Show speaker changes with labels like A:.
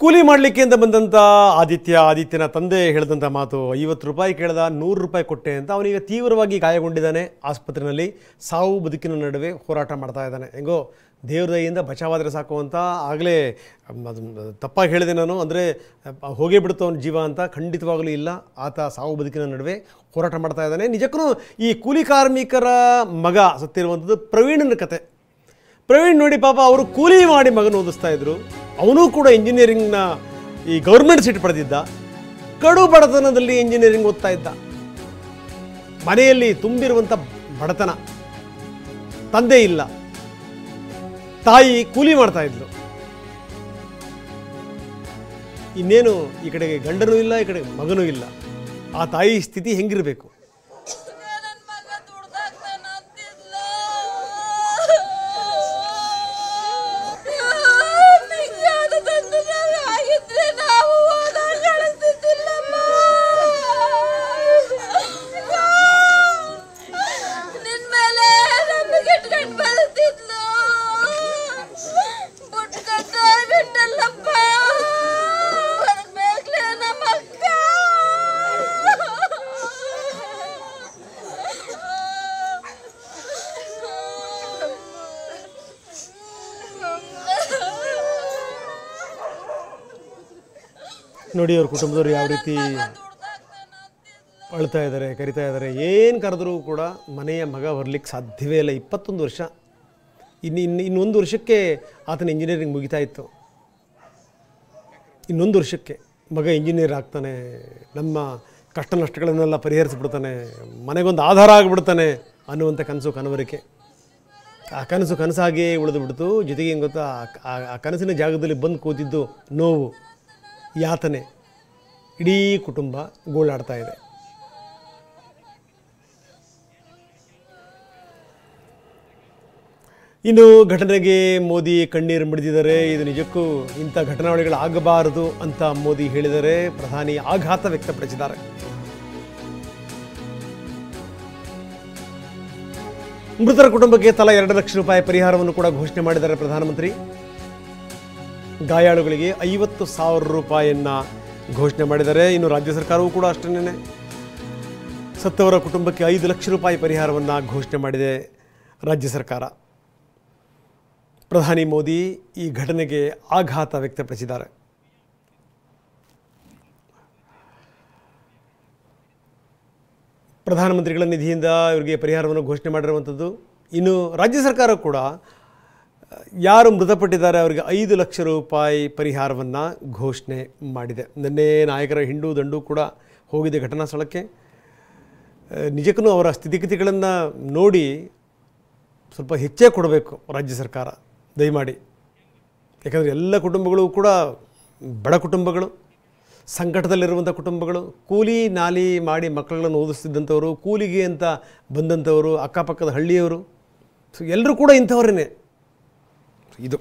A: ಕೂಲಿ ಮಾಡಲಿಕ್ಕೆ ಅಂತ ಬಂದಂಥ ಆದಿತ್ಯನ ತಂದೆ ಹೇಳಿದಂಥ ಮಾತು, 50 ರೂಪಾಯಿ ಕೇಳ್ದ, 100 ರೂಪಾಯಿ ಕೊಟ್ಟೆ ಅಂತ. ಅವನಿಗೆ ತೀವ್ರವಾಗಿ ಗಾಯಗೊಂಡಿದ್ದಾನೆ. ಆಸ್ಪತ್ರೆಯಲ್ಲಿ ಸಾವು ಬದುಕಿನ ನಡುವೆ ಹೋರಾಟ ಮಾಡ್ತಾ ಇದ್ದಾನೆ. ಹೆಂಗೋ ದೇವ್ರ ದಯೆಯಿಂದ ಬಚಾವಾದರೆ ಸಾಕು ಅಂತ. ಆಗಲೇ ತಪ್ಪಾಗಿ ಹೇಳಿದೆ ನಾನು, ಅಂದರೆ ಹೋಗೇ ಬಿಡ್ತು ಅವನ ಜೀವ ಅಂತ. ಖಂಡಿತವಾಗಲೂ ಇಲ್ಲ. ಆತ ಸಾವು ಬದುಕಿನ ನಡುವೆ ಹೋರಾಟ ಮಾಡ್ತಾ ಇದ್ದಾನೆ. ನಿಜಕ್ಕೂ ಈ ಕೂಲಿ ಕಾರ್ಮಿಕರ ಮಗ ಸತ್ತಿರುವಂಥದ್ದು ಪ್ರವೀಣನ ಕತೆ. ಪ್ರವೀಣ್ ನೋಡಿ ಪಾಪ, ಅವರು ಕೂಲಿ ಮಾಡಿ ಮಗನ ಓದಿಸ್ತಾ ಇದ್ರು. ಅವನು ಕೂಡ ಇಂಜಿನಿಯರಿಂಗ್ನ ಈ ಗೌರ್ಮೆಂಟ್ ಸೀಟ್ ಪಡೆದಿದ್ದ. ಕಡು ಬಡತನದಲ್ಲಿ ಇಂಜಿನಿಯರಿಂಗ್ ಓದ್ತಾ ಇದ್ದ. ಮನೆಯಲ್ಲಿ ತುಂಬಿರುವಂಥ ಬಡತನ. ತಂದೆ ಇಲ್ಲ, ತಾಯಿ ಕೂಲಿ ಮಾಡ್ತಾ ಇದ್ಲು. ಇನ್ನೇನು ಈ ಕಡೆಗೆ ಗಂಡನೂ ಇಲ್ಲ, ಈ ಕಡೆಗೆ ಮಗನೂ ಇಲ್ಲ. ಆ ತಾಯಿ ಸ್ಥಿತಿ ಹೆಂಗಿರಬೇಕು? ನೋಡಿ ಅವ್ರ ಕುಟುಂಬದವ್ರು ಯಾವ ರೀತಿ ಅಳ್ತಾ ಇದ್ದಾರೆ, ಕರಿತಾ ಇದ್ದಾರೆ. ಏನು ಕರೆದ್ರೂ ಕೂಡ ಮನೆಯ ಮಗ ಬರಲಿಕ್ಕೆ ಸಾಧ್ಯವೇ ಇಲ್ಲ. 21 ವರ್ಷ. ಇನ್ನೊಂದು ವರ್ಷಕ್ಕೆ ಆತನ ಇಂಜಿನಿಯರಿಂಗ್ ಮುಗಿತಾ ಇತ್ತು. ಇನ್ನೊಂದು ವರ್ಷಕ್ಕೆ ಮಗ ಇಂಜಿನಿಯರ್ ಆಗ್ತಾನೆ, ನಮ್ಮ ಕಷ್ಟ ನಷ್ಟಗಳನ್ನೆಲ್ಲ ಪರಿಹರಿಸಿಬಿಡ್ತಾನೆ, ಮನೆಗೊಂದು ಆಧಾರ ಆಗಿಬಿಡ್ತಾನೆ ಅನ್ನುವಂಥ ಕನಸು, ಕನವರಿಕೆ. ಆ ಕನಸು ಕನಸಾಗಿಯೇ ಉಳಿದು ಬಿಡ್ತು. ಜೊತೆಗೆ ಏನು ಗೊತ್ತಾ, ಆ ಕನಸಿನ ಜಾಗದಲ್ಲಿ ಬಂದು ಕೂತಿದ್ದು ನೋವು, ಯಾತನೆ. ಇಡೀ ಕುಟುಂಬ ಗೋಳಾಡ್ತಾ ಇದೆ. ಇನ್ನು ಘಟನೆಗೆ ಮೋದಿ ಕಣ್ಣೀರು ಮಿಡಿದಿದ್ದಾರೆ. ಇದು ನಿಜಕ್ಕೂ ಇಂಥ ಘಟನಾವಳಿಗಳು ಆಗಬಾರದು ಅಂತ ಮೋದಿ ಹೇಳಿದರೆ. ಪ್ರಧಾನಿ ಆಘಾತ ವ್ಯಕ್ತಪಡಿಸಿದ್ದಾರೆ. ಮೃತರ ಕುಟುಂಬಕ್ಕೆ ತಲಾ 2 ಲಕ್ಷ ರೂಪಾಯಿ ಪರಿಹಾರವನ್ನು ಕೂಡ ಘೋಷಣೆ ಮಾಡಿದ್ದಾರೆ ಪ್ರಧಾನಮಂತ್ರಿ. ಗಾಯಾಳುಗಳಿಗೆ 50,000 ರೂಪಾಯಿಯನ್ನು ಘೋಷಣೆ ಮಾಡಿದ್ದಾರೆ. ಇನ್ನು ರಾಜ್ಯ ಸರ್ಕಾರವೂ ಕೂಡ ಅಷ್ಟೇನೆ ಸತ್ತವರ ಕುಟುಂಬಕ್ಕೆ 5 ಲಕ್ಷ ರೂಪಾಯಿ ಪರಿಹಾರವನ್ನು ಘೋಷಣೆ ಮಾಡಿದೆ ರಾಜ್ಯ ಸರ್ಕಾರ. ಪ್ರಧಾನಿ ಮೋದಿ ಈ ಘಟನೆಗೆ ಆಘಾತ ವ್ಯಕ್ತಪಡಿಸಿದ್ದಾರೆ. ಪ್ರಧಾನಮಂತ್ರಿಗಳ ನಿಧಿಯಿಂದ ಇವರಿಗೆ ಪರಿಹಾರವನ್ನು ಘೋಷಣೆ ಮಾಡಿರುವಂಥದ್ದು. ಇನ್ನು ರಾಜ್ಯ ಸರ್ಕಾರ ಕೂಡ ಯಾರು ಮೃತಪಟ್ಟಿದ್ದಾರೆ ಅವರಿಗೆ 5 ಲಕ್ಷ ರೂಪಾಯಿ ಪರಿಹಾರವನ್ನು ಘೋಷಣೆ ಮಾಡಿದೆ. ನಿನ್ನೆ ನಾಯಕರ ಹಿಂಡು ದಂಡು ಕೂಡ ಹೋಗಿದೆ ಘಟನಾ ಸ್ಥಳಕ್ಕೆ. ನಿಜಕ್ಕೂ ಅವರ ಸ್ಥಿತಿಗತಿಗಳನ್ನು ನೋಡಿ ಸ್ವಲ್ಪ ಹೆಚ್ಚೇ ಕೊಡಬೇಕು ರಾಜ್ಯ ಸರ್ಕಾರ, ದಯಮಾಡಿ. ಯಾಕಂದರೆ ಎಲ್ಲ ಕುಟುಂಬಗಳು ಕೂಡ ಬಡ ಕುಟುಂಬಗಳು, ಸಂಕಟದಲ್ಲಿರುವಂಥ ಕುಟುಂಬಗಳು. ಕೂಲಿ ನಾಲಿ ಮಾಡಿ ಮಕ್ಕಳನ್ನು ಓದಿಸ್ತಿದ್ದಂಥವರು, ಕೂಲಿಗೆ ಅಂತ ಬಂದಂಥವರು, ಅಕ್ಕಪಕ್ಕದ ಹಳ್ಳಿಯವರು, ಸೊ ಎಲ್ಲರೂ ಕೂಡ ಇಂಥವರೇ. ಇದು